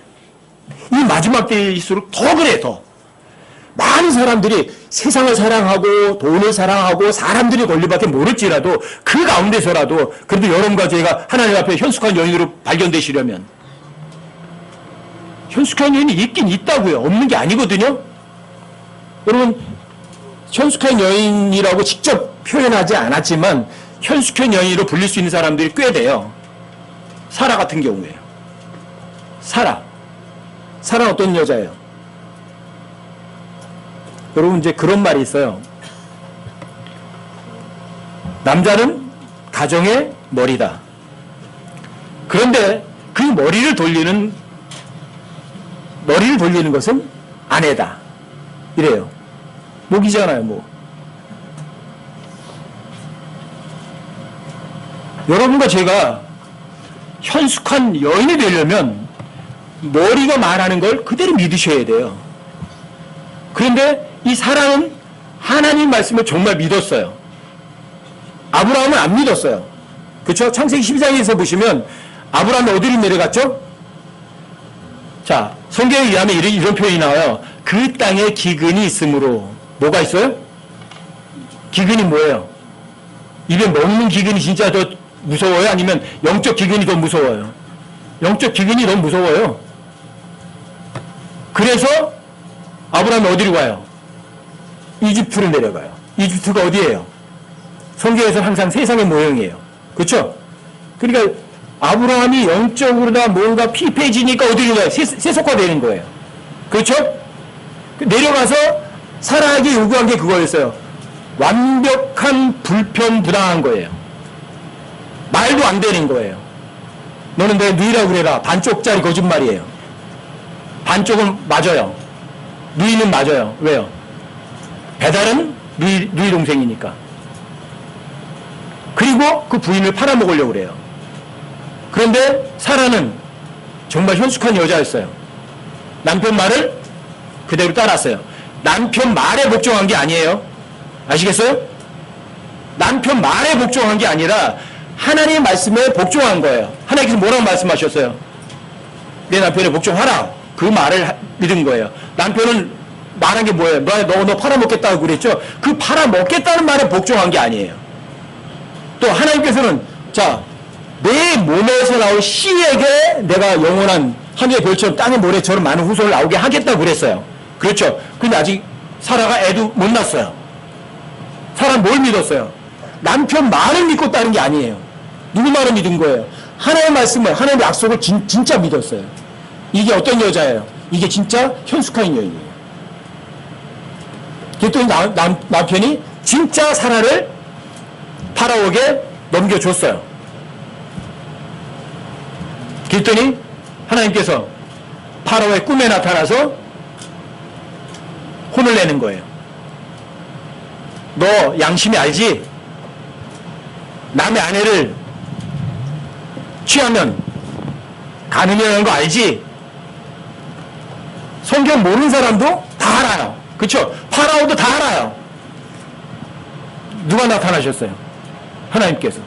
이 마지막 때일수록 더 그래, 더. 많은 사람들이 세상을 사랑하고, 돈을 사랑하고, 사람들이 권리밖에 모를지라도, 그 가운데서라도, 그래도 여러분과 제가 하나님 앞에 현숙한 여인으로 발견되시려면, 현숙한 여인이 있긴 있다고요. 없는 게 아니거든요. 여러분, 현숙한 여인이라고 직접 표현하지 않았지만 현숙한 여인으로 불릴 수 있는 사람들이 꽤 돼요. 사라 같은 경우에요. 사라 어떤 여자예요? 여러분 이제 그런 말이 있어요. 남자는 가정의 머리다. 그런데 그 머리를 돌리는 것은 아내다. 이래요. 목이잖아요, 뭐. 여러분과 제가 현숙한 여인이 되려면 머리가 말하는 걸 그대로 믿으셔야 돼요. 그런데 이 사람은 하나님 말씀을 정말 믿었어요. 아브라함은 안 믿었어요. 그렇죠? 창세기 12장에서 보시면 아브라함이 어디로 내려갔죠? 자, 성경에 의하면 이런 표현이 나와요. 그 땅에 기근이 있으므로. 뭐가 있어요? 기근이 뭐예요? 입에 먹는 기근이 진짜 더 무서워요? 아니면 영적 기근이 더 무서워요? 영적 기근이 더 무서워요. 그래서 아브라함이 어디로 가요? 이집트로 내려가요. 이집트가 어디예요? 성경에서 항상 세상의 모형이에요. 그렇죠? 그러니까 아브라함이 영적으로나 뭔가 피폐해지니까 어디로 가요? 세속화되는 거예요. 그렇죠? 내려가서 사라에게 요구한 게 그거였어요. 완벽한 불편불안한 거예요. 말도 안 되는 거예요. 너는 내 누이라고 그래라. 반쪽짜리 거짓말이에요. 반쪽은 맞아요. 누이는 맞아요. 왜요? 배달은 누이 동생이니까. 그리고 그 부인을 팔아먹으려고 그래요. 그런데 사라는 정말 현숙한 여자였어요. 남편 말을 그대로 따랐어요. 남편 말에 복종한 게 아니에요. 아시겠어요? 남편 말에 복종한 게 아니라 하나님의 말씀에 복종한 거예요. 하나님께서 뭐라고 말씀하셨어요? 내 남편에 복종하라. 그 말을 믿은 거예요. 남편은 말한 게 뭐예요? 너 팔아먹겠다고 그랬죠? 그 팔아먹겠다는 말에 복종한 게 아니에요. 또 하나님께서는 자, 내 몸에서 나올 씨에게 내가 영원한 하늘의 별처럼 땅의 모래처럼 많은 후손을 나오게 하겠다고 그랬어요. 그렇죠? 근데 아직 사라가 애도 못 낳았어요. 사라는 뭘 믿었어요? 남편 말을 믿고 따른 게 아니에요. 누구 말을 믿은 거예요? 하나님의 말씀을, 하나님의 약속을 진짜 믿었어요. 이게 어떤 여자예요? 이게 진짜 현숙한 여인이에요. 그랬더니 남편이 진짜 사라를 파라오에게 넘겨줬어요. 그랬더니 하나님께서 파라오의 꿈에 나타나서 혼을 내는 거예요. 너 양심이 알지? 남의 아내를 취하면 가늠이라는 거 알지? 성경 모르는 사람도 다 알아요. 그렇죠? 파라오도 다 알아요. 누가 나타나셨어요? 하나님께서.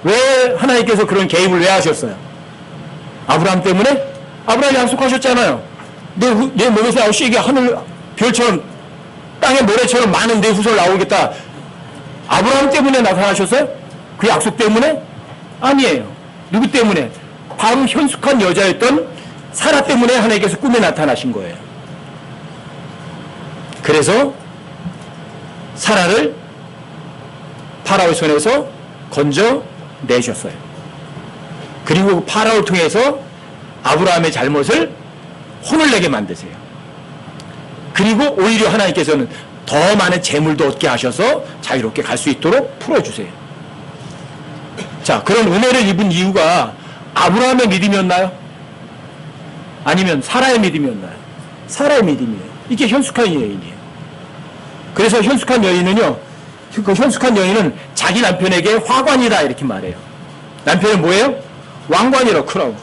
왜 하나님께서 그런 개입을 왜 하셨어요? 아브라함 때문에? 아브라함이 약속하셨잖아요. 내 몸에서 나올 씨에게 하늘 별처럼 땅의 모래처럼 많은 내 후손을 나오겠다. 아브라함 때문에 나타나셨어요? 그 약속 때문에? 아니에요. 누구 때문에? 바로 현숙한 여자였던 사라 때문에 하나님께서 꿈에 나타나신 거예요. 그래서 사라를 파라오의 손에서 건져내셨어요. 그리고 파라오를 통해서 아브라함의 잘못을 혼을 내게 만드세요. 그리고 오히려 하나님께서는 더 많은 재물도 얻게 하셔서 자유롭게 갈 수 있도록 풀어주세요. 자, 그런 은혜를 입은 이유가 아브라함의 믿음이었나요? 아니면 사라의 믿음이었나요? 사라의 믿음이에요. 이게 현숙한 여인이에요. 그래서 현숙한 여인은요, 그 현숙한 여인은 자기 남편에게 화관이다 이렇게 말해요. 남편은 뭐예요? 왕관이라고 크라고.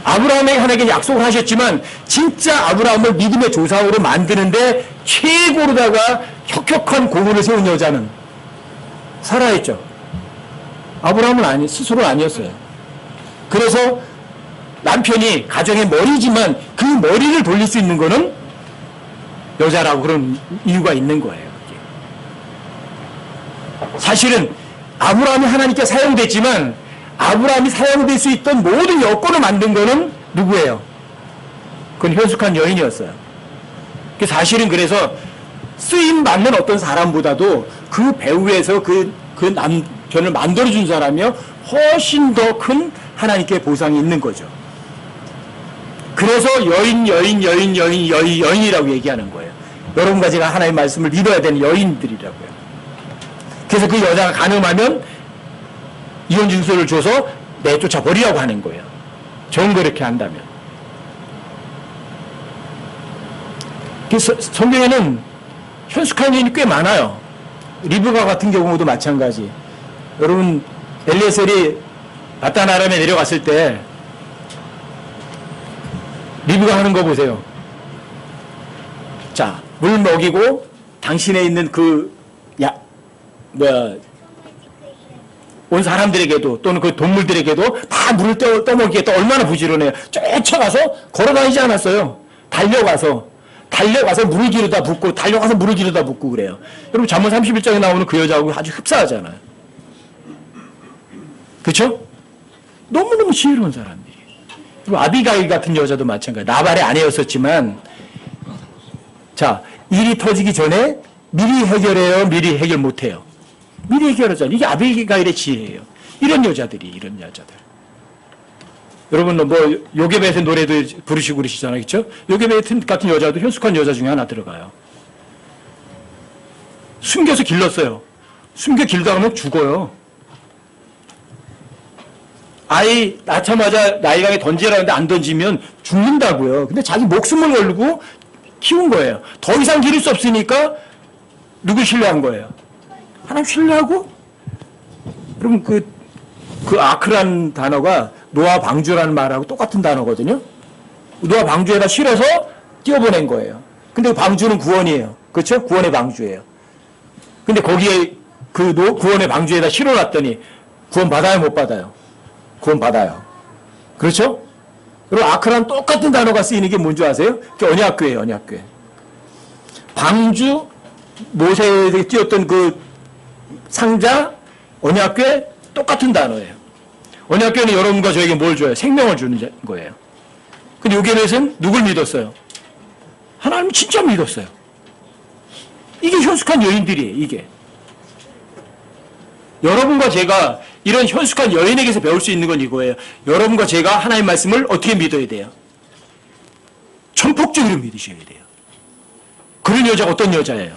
아브라함에게 하나님께 약속을 하셨지만 진짜 아브라함을 믿음의 조상으로 만드는데 최고로다가 혁혁한 공을 세운 여자는 사라였죠. 아브라함은 스스로 아니었어요. 그래서 남편이 가정의 머리지만 그 머리를 돌릴 수 있는 거는 여자라고 그런 이유가 있는 거예요. 사실은 아브라함이 하나님께 사용됐지만 아브라함이 사용될 수 있던 모든 여건을 만든 거는 누구예요? 그건 현숙한 여인이었어요. 사실은 그래서 쓰임 받는 어떤 사람보다도 그 배후에서 그 남편을 만들어준 사람이요 훨씬 더 큰 하나님께 보상이 있는 거죠. 그래서 여인이라고 얘기하는 거예요. 여러분과 제가 하나님의 말씀을 믿어야 되는 여인들이라고요. 그래서 그 여자가 가늠하면 이혼 증서를 줘서 내쫓아 버리라고 하는 거예요. 좋은 거 이렇게 한다면. 그래서 성경에는 현숙한 여인이 꽤 많아요. 리브가 같은 경우도 마찬가지. 여러분 엘리에셀이 바단 아람에 내려갔을 때 리브가 하는 거 보세요. 자, 물 먹이고 당신에 있는 온 사람들에게도 또는 그 동물들에게도 다 물을 떠먹이겠다. 얼마나 부지런해요. 쫓아가서 걸어다니지 않았어요. 달려가서 물을 기르다 붓고 달려가서 물을 기르다 붓고 그래요. 여러분 잠언 31장에 나오는 그 여자하고 아주 흡사하잖아요. 그렇죠? 너무너무 지혜로운 사람들이에요. 그리고 아비가일 같은 여자도 마찬가지. 나발의 아내였었지만 자, 일이 터지기 전에 미리 해결해요? 미리 해결 못해요? 미리 해결하잖아요. 이게 아비가일의 지혜예요. 이런 여자들. 여러분 뭐 요게벳의 노래도 부르시고 그러시잖아요. 그렇죠? 요게벳 같은 여자도 현숙한 여자 중에 하나 들어가요. 숨겨서 길렀어요. 숨겨 길다 하면 죽어요. 아이 낳자마자 나이강에 던지라는데 안 던지면 죽는다고요. 근데 자기 목숨을 걸고 키운 거예요. 더 이상 기를 수 없으니까 누구 신뢰한 거예요? 하나님 신뢰하고? 여러분 그 아크라는 단어가 노아 방주라는 말하고 똑같은 단어거든요. 노아 방주에다 실어서 띄워보낸 거예요. 근데 그 방주는 구원이에요. 그렇죠? 구원의 방주예요. 근데 거기에 그 구원의 방주에다 실어놨더니 구원 받아요, 못 받아요? 구원 받아요. 그렇죠? 그리고 아크라는 똑같은 단어가 쓰이는 게 뭔지 아세요? 그게 언약궤예요, 언약궤. 방주, 모세에게 띄웠던 그 상자, 언약궤 똑같은 단어예요. 언약궤는 여러분과 저에게 뭘 줘요? 생명을 주는 거예요. 근데 요게넷은 누굴 믿었어요? 하나님 진짜 믿었어요. 이게 현숙한 여인들이에요, 이게. 여러분과 제가 이런 현숙한 여인에게서 배울 수 있는 건 이거예요. 여러분과 제가 하나님의 말씀을 어떻게 믿어야 돼요? 전폭적으로 믿으셔야 돼요. 그런 여자가 어떤 여자예요?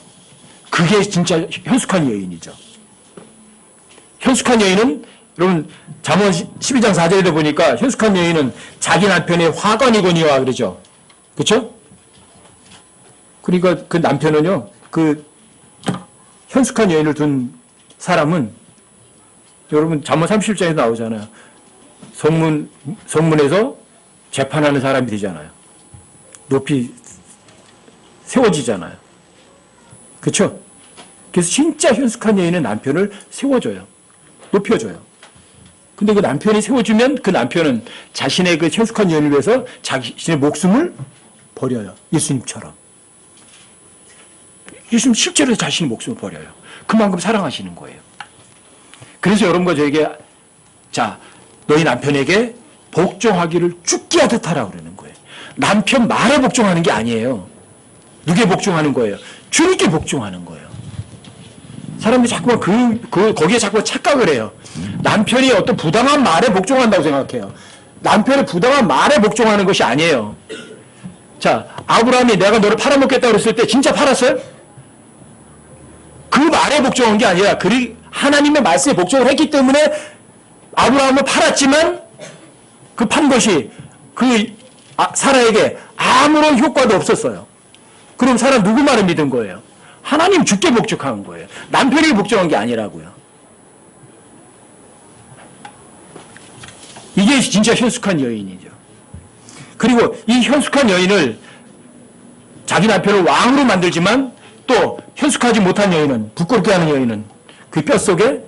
그게 진짜 현숙한 여인이죠. 현숙한 여인은 여러분 잠언 12장 4절에 보니까 현숙한 여인은 자기 남편의 화관이거니와 그러죠. 그렇죠? 그러니까 그 남편은요. 그 현숙한 여인을 둔 사람은 여러분 잠언 37장에서 나오잖아요. 성문에서 재판하는 사람이 되잖아요. 높이 세워지잖아요. 그렇죠? 그래서 진짜 현숙한 여인은 남편을 세워줘요. 높여줘요. 근데 그 남편이 세워주면 그 남편은 자신의 그 현숙한 여인을 위해서 자신의 목숨을 버려요. 예수님처럼. 예수님 실제로 자신의 목숨을 버려요. 그만큼 사랑하시는 거예요. 그래서 여러분과 저에게 자 너희 남편에게 복종하기를 죽게 하듯 하라고 그러는 거예요. 남편 말에 복종하는 게 아니에요. 누구에 복종하는 거예요? 주님께 복종하는 거예요. 사람들이 자꾸만 거기에 자꾸 착각을 해요. 남편이 어떤 부당한 말에 복종한다고 생각해요. 남편의 부당한 말에 복종하는 것이 아니에요. 자, 아브라함이 내가 너를 팔아먹겠다고 그랬을 때 진짜 팔았어요? 그 말에 복종한 게 아니라 하나님의 말씀에 복종을 했기 때문에 아브라함을 팔았지만 그 판 것이 사라에게 아무런 효과도 없었어요. 그럼 사라 누구 말을 믿은 거예요? 하나님 주께 복종한 거예요. 남편에게 복종한 게 아니라고요. 이게 진짜 현숙한 여인이죠. 그리고 이 현숙한 여인을 자기 남편을 왕으로 만들지만 또 현숙하지 못한 여인은, 부끄럽게 하는 여인은 그 뼛속에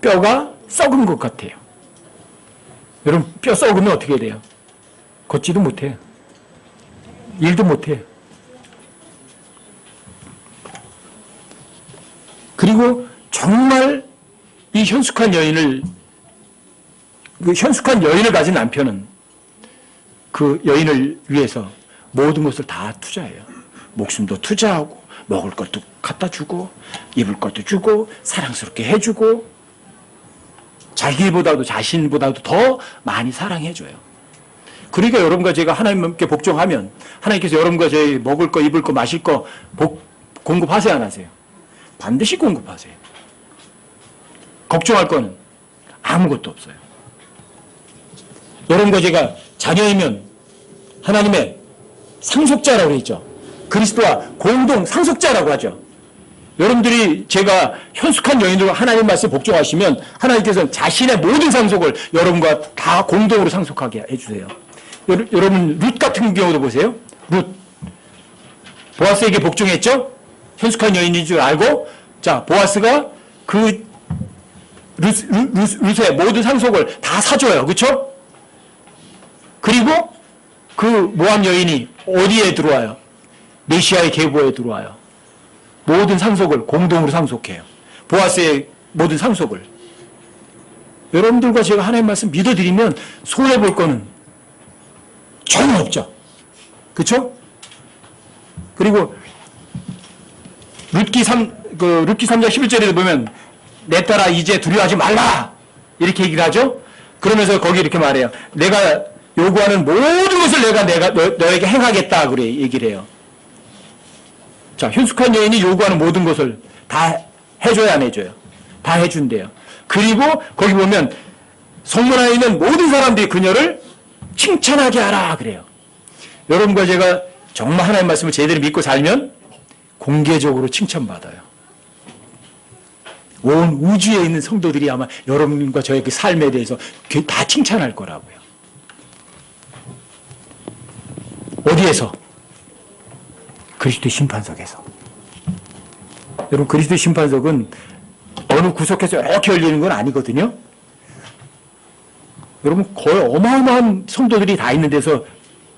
뼈가 썩은 것 같아요. 여러분 뼈 썩으면 어떻게 돼요? 걷지도 못해요. 일도 못해요. 그리고 정말 이 현숙한 여인을 가진 남편은 그 여인을 위해서 모든 것을 다 투자해요. 목숨도 투자하고 먹을 것도 갖다 주고 입을 것도 주고 사랑스럽게 해주고 자신보다도 더 많이 사랑해줘요. 그러니까 여러분과 제가 하나님께 복종하면 하나님께서 여러분과 저희 먹을 거 입을 거 마실 거 공급하세요 안 하세요? 반드시 공급하세요. 걱정할 거는 아무것도 없어요. 여러분과 제가 자녀이면 하나님의 상속자라고 했죠. 그리스도와 공동 상속자라고 하죠. 여러분들이 제가 현숙한 여인들과 하나님 말씀 복종하시면 하나님께서는 자신의 모든 상속을 여러분과 다 공동으로 상속하게 해주세요. 여러분 룻 같은 경우도 보세요. 룻 보아스에게 복종했죠. 현숙한 여인인 줄 알고 자 보아스가 그 룻의 모든 상속을 다 사줘요. 그렇죠? 그리고 그 모함 여인이 어디에 들어와요? 메시아의 계보에 들어와요. 모든 상속을 공동으로 상속해요. 보아스의 모든 상속을. 여러분들과 제가 하나님 말씀 믿어드리면 손해볼 거는 전혀 없죠. 그렇죠? 그리고 룻기 3장 11절에 보면 내 딸아 이제 두려워하지 말라 이렇게 얘기를 하죠. 그러면서 거기 이렇게 말해요. 내가 요구하는 모든 것을 내가 너에게 행하겠다 그래 얘기를 해요. 자, 현숙한 여인이 요구하는 모든 것을 다 해줘야 안 해줘요? 다 해준대요. 그리고 거기 보면 성문 안에 있는 모든 사람들이 그녀를 칭찬하게 하라 그래요. 여러분과 제가 정말 하나님의 말씀을 제대로 믿고 살면 공개적으로 칭찬받아요. 온 우주에 있는 성도들이 아마 여러분과 저의 그 삶에 대해서 다 칭찬할 거라고요. 어디에서? 그리스도 심판석에서. 여러분, 그리스도 심판석은 어느 구석에서 이렇게 열리는 건 아니거든요. 여러분, 거의 어마어마한 성도들이 다 있는 데서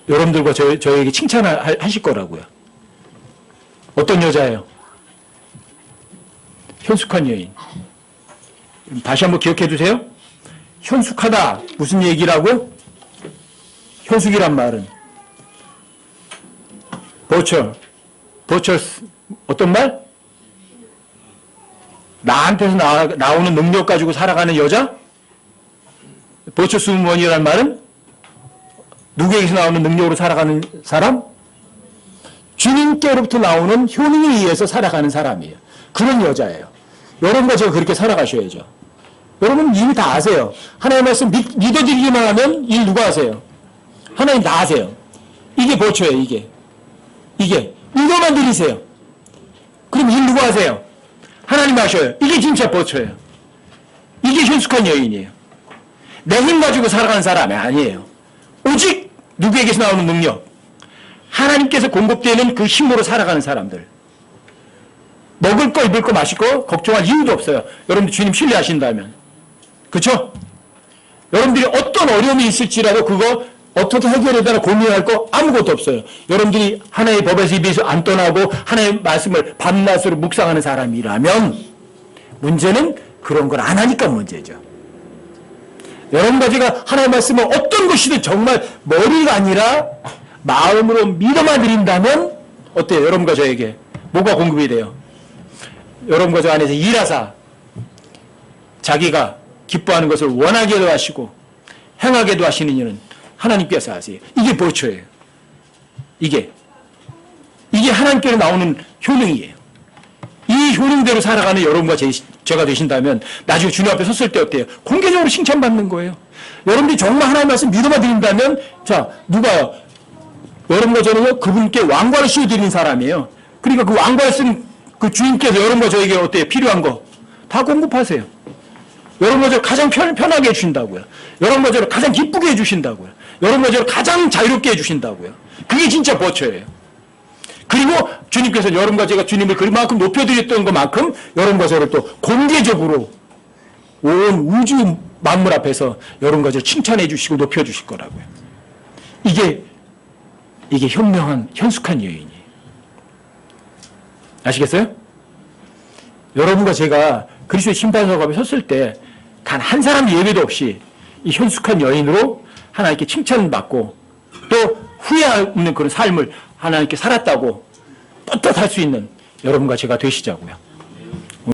여러분들과 저에게 칭찬하실 거라고요. 어떤 여자예요? 현숙한 여인. 다시 한번 기억해 두세요. 현숙하다. 무슨 얘기라고? 현숙이란 말은 버처 어떤 말? 나한테서 나오는 능력 가지고 살아가는 여자? 버처스 우먼이란 말은 누구에게서 나오는 능력으로 살아가는 사람? 주님께로부터 나오는 효능에 의해서 살아가는 사람이에요. 그런 여자예요. 여러분과 제가 그렇게 살아가셔야죠. 여러분 이미 다 아세요. 하나님의 말씀 믿어드리기만 하면 일 누가 하세요? 하나님 다 아세요. 이게 버처예요. 이게 이거만 드리세요. 그럼 일 누가 하세요? 하나님 하셔요. 이게 진짜 버처예요. 이게 현숙한 여인이에요. 내 힘 가지고 살아가는 사람이 아니에요. 오직 누구에게서 나오는 능력, 하나님께서 공급되는 그 힘으로 살아가는 사람들. 먹을 거, 입을 거, 마실 거 걱정할 이유도 없어요. 여러분들 주님 신뢰하신다면. 그렇죠? 여러분들이 어떤 어려움이 있을지라도 그거 어떻게 해결해야 되나 고민할 거 아무것도 없어요. 여러분들이 하나님의 법에서 입에서 안 떠나고 하나님의 말씀을 밤낮으로 묵상하는 사람이라면 문제는 그런 걸 안 하니까 문제죠. 여러분과 제가 하나님의 말씀을 어떤 것이든 정말 머리가 아니라 마음으로 믿어만 드린다면 어때요? 여러분과 저에게 뭐가 공급이 돼요? 여러분과 저 안에서 일하사 자기가 기뻐하는 것을 원하게도 하시고 행하게도 하시는 이는 하나님께서 하세요. 이게 버처예요. 이게 하나님께로 나오는 효능이에요. 이 효능대로 살아가는 여러분과 제가 되신다면 나중에 주님 앞에 섰을 때 어때요? 공개적으로 칭찬받는 거예요. 여러분들이 정말 하나님의 말씀 믿어만 드린다면 자 누가요? 여러분과 저는 그분께 왕관을 씌워드리는 사람이에요. 그러니까 그 왕관을 쓴 그 주인께서 여러분과 저에게 어때요? 필요한 거 다 공급하세요. 여러분과 저를 가장 편하게 해주신다고요. 여러분과 저를 가장 기쁘게 해주신다고요. 여러분과 저를 가장 자유롭게 해주신다고요. 그게 진짜 버처예요. 그리고 주님께서 여러분과 제가 주님을 그만큼 높여드렸던 것만큼 여러분과 저를 또 공개적으로 온 우주 만물 앞에서 여러분과 저를 칭찬해 주시고 높여주실 거라고요. 이게 현명한 현숙한 여인이에요. 아시겠어요? 여러분과 제가 그리스도의 심판석 앞에 섰을 때 단 한 사람 예외도 없이 이 현숙한 여인으로 하나님께 칭찬받고 또 후회 없는 그런 삶을 하나님께 살았다고 떳떳할 수 있는 여러분과 제가 되시자고요.